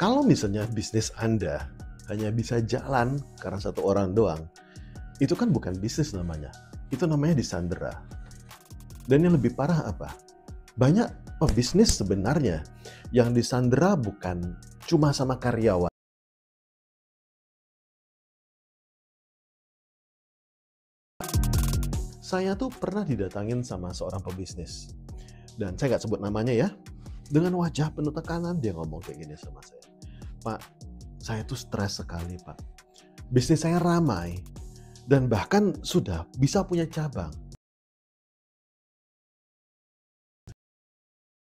Kalau misalnya bisnis Anda hanya bisa jalan karena satu orang doang, itu kan bukan bisnis namanya. Itu namanya disandera. Dan yang lebih parah apa? Banyak pebisnis sebenarnya yang disandera bukan cuma sama karyawan. Saya tuh pernah didatangin sama seorang pebisnis. Dan saya nggak sebut namanya ya. Dengan wajah penuh tekanan dia ngomong kayak gini sama saya. Pak, saya tuh stres sekali Pak. Bisnis saya ramai. Dan bahkan sudah bisa punya cabang.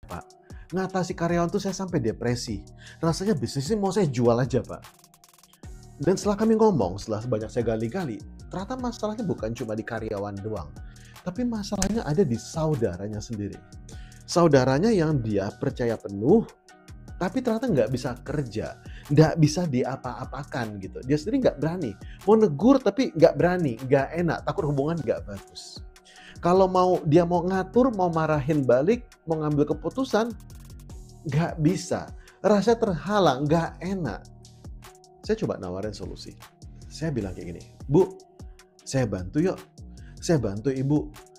Pak, ngatasi karyawan tuh saya sampai depresi. Rasanya bisnis ini mau saya jual aja Pak. Dan setelah kami ngomong, setelah banyak saya gali-gali, ternyata masalahnya bukan cuma di karyawan doang. Tapi masalahnya ada di saudaranya sendiri. Saudaranya yang dia percaya penuh, tapi ternyata nggak bisa kerja. Nggak bisa diapa-apakan gitu. Dia sendiri nggak berani. Mau negur tapi nggak berani, nggak enak, takut hubungan nggak bagus. Kalau dia mau ngatur, mau marahin balik, mau ngambil keputusan, nggak bisa. Rasa terhalang, nggak enak. Saya coba nawarin solusi. Saya bilang kayak gini, Bu, saya bantu yuk. Saya bantu Ibu.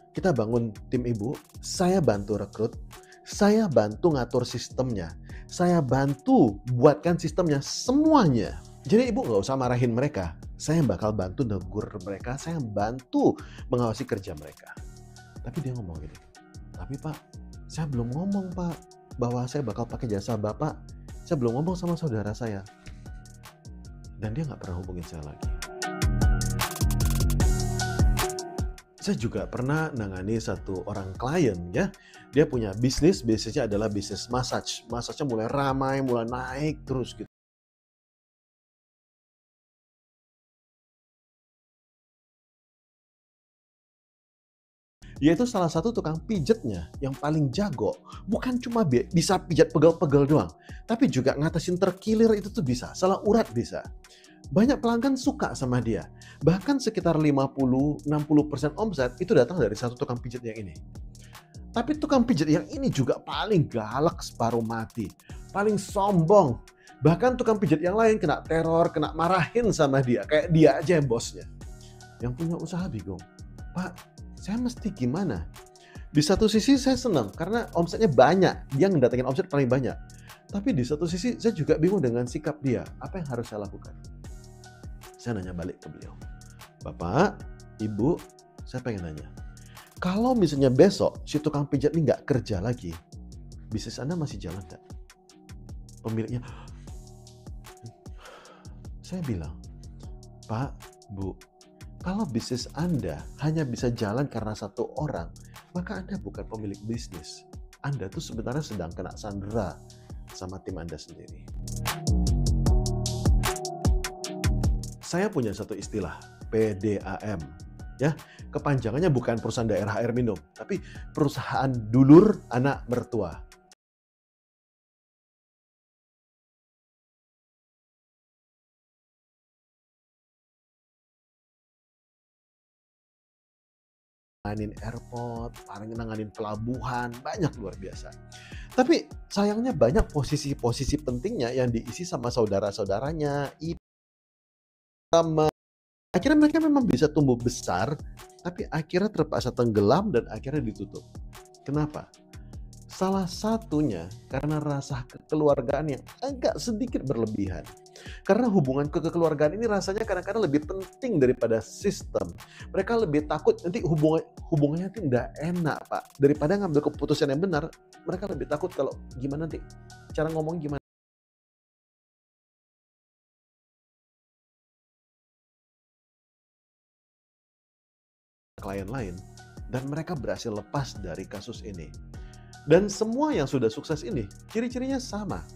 Kita bangun tim Ibu. Saya bantu rekrut. Saya bantu ngatur sistemnya. Saya bantu buatkan sistemnya semuanya. Jadi Ibu nggak usah marahin mereka. Saya bakal bantu negur mereka. Saya bantu mengawasi kerja mereka. Tapi dia ngomong gini, tapi Pak, saya belum ngomong Pak bahwa saya bakal pakai jasa Bapak. Saya belum ngomong sama saudara saya. Dan dia nggak pernah hubungin saya lagi. Saya juga pernah nangani satu orang klien ya. Dia punya bisnisnya adalah bisnis massage. Massage-nya mulai ramai, mulai naik terus gitu. Yaitu salah satu tukang pijetnya yang paling jago. Bukan cuma bisa pijat pegel-pegel doang. Tapi juga ngatasin terkilir itu tuh bisa. Salah urat bisa. Banyak pelanggan suka sama dia. Bahkan sekitar 50-60% omset itu datang dari satu tukang pijat yang ini. Tapi tukang pijat yang ini juga paling galak separuh mati. Paling sombong. Bahkan tukang pijat yang lain kena teror, kena marahin sama dia. Kayak dia aja yang bosnya. Yang punya usaha bingung. Pak, saya mesti gimana? Di satu sisi saya senang karena omsetnya banyak. Dia ngedatengin omset paling banyak. Tapi di satu sisi saya juga bingung dengan sikap dia. Apa yang harus saya lakukan? Saya nanya balik ke beliau. Bapak, Ibu, saya pengen nanya. Kalau misalnya besok si tukang pijat ini nggak kerja lagi, bisnis Anda masih jalan nggak? Pemiliknya, saya bilang, Pak, Bu, kalau bisnis Anda hanya bisa jalan karena satu orang, maka Anda bukan pemilik bisnis. Anda tuh sebenarnya sedang kena sandera sama tim Anda sendiri. Saya punya satu istilah, PDAM. Ya, kepanjangannya bukan perusahaan daerah air minum, tapi perusahaan dulur anak mertua. Nanganin airport, nanganin pelabuhan, banyak luar biasa. Tapi sayangnya banyak posisi-posisi pentingnya yang diisi sama saudara-saudaranya, akhirnya mereka memang bisa tumbuh besar, tapi akhirnya terpaksa tenggelam dan akhirnya ditutup. Kenapa? Salah satunya karena rasa kekeluargaan yang agak sedikit berlebihan. Karena hubungan kekeluargaan ini rasanya kadang-kadang lebih penting daripada sistem. Mereka lebih takut nanti hubungannya itu nggak enak Pak. Daripada ngambil keputusan yang benar, mereka lebih takut kalau gimana nanti cara ngomong gimana. Klien lain, dan mereka berhasil lepas dari kasus ini. Dan semua yang sudah sukses ini, ciri-cirinya sama.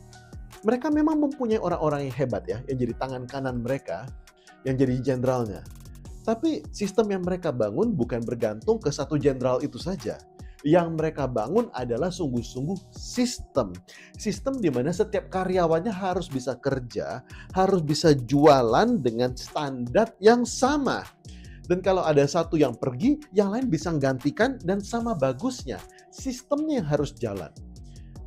Mereka memang mempunyai orang-orang yang hebat ya, yang jadi tangan kanan mereka, yang jadi jenderalnya. Tapi sistem yang mereka bangun bukan bergantung ke satu jenderal itu saja. Yang mereka bangun adalah sungguh-sungguh sistem. Sistem di mana setiap karyawannya harus bisa kerja, harus bisa jualan dengan standar yang sama. Dan kalau ada satu yang pergi, yang lain bisa menggantikan dan sama bagusnya. Sistemnya yang harus jalan.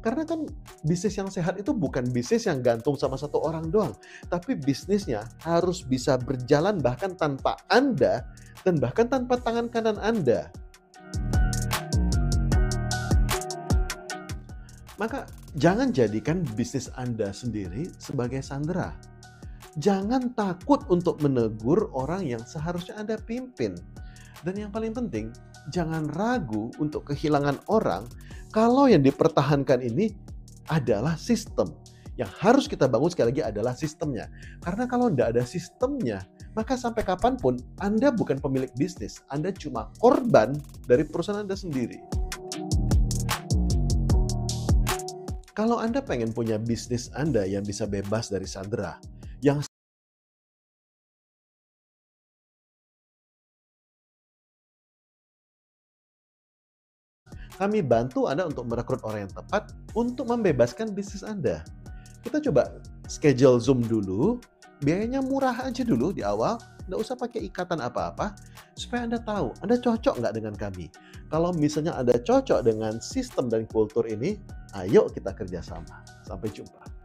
Karena kan bisnis yang sehat itu bukan bisnis yang gantung sama satu orang doang, tapi bisnisnya harus bisa berjalan bahkan tanpa Anda dan bahkan tanpa tangan kanan Anda. Maka jangan jadikan bisnis Anda sendiri sebagai sandera. Jangan takut untuk menegur orang yang seharusnya Anda pimpin. Dan yang paling penting, jangan ragu untuk kehilangan orang kalau yang dipertahankan ini adalah sistem. Yang harus kita bangun sekali lagi adalah sistemnya. Karena kalau tidak ada sistemnya, maka sampai kapanpun Anda bukan pemilik bisnis. Anda cuma korban dari perusahaan Anda sendiri. Kalau Anda pengen punya bisnis Anda yang bisa bebas dari sandera, yang kami bantu Anda untuk merekrut orang yang tepat untuk membebaskan bisnis Anda. Kita coba schedule Zoom dulu, biayanya murah aja dulu di awal, nggak usah pakai ikatan apa-apa, supaya Anda tahu Anda cocok nggak dengan kami. Kalau misalnya Anda cocok dengan sistem dan kultur ini, ayo kita kerjasama. Sampai jumpa.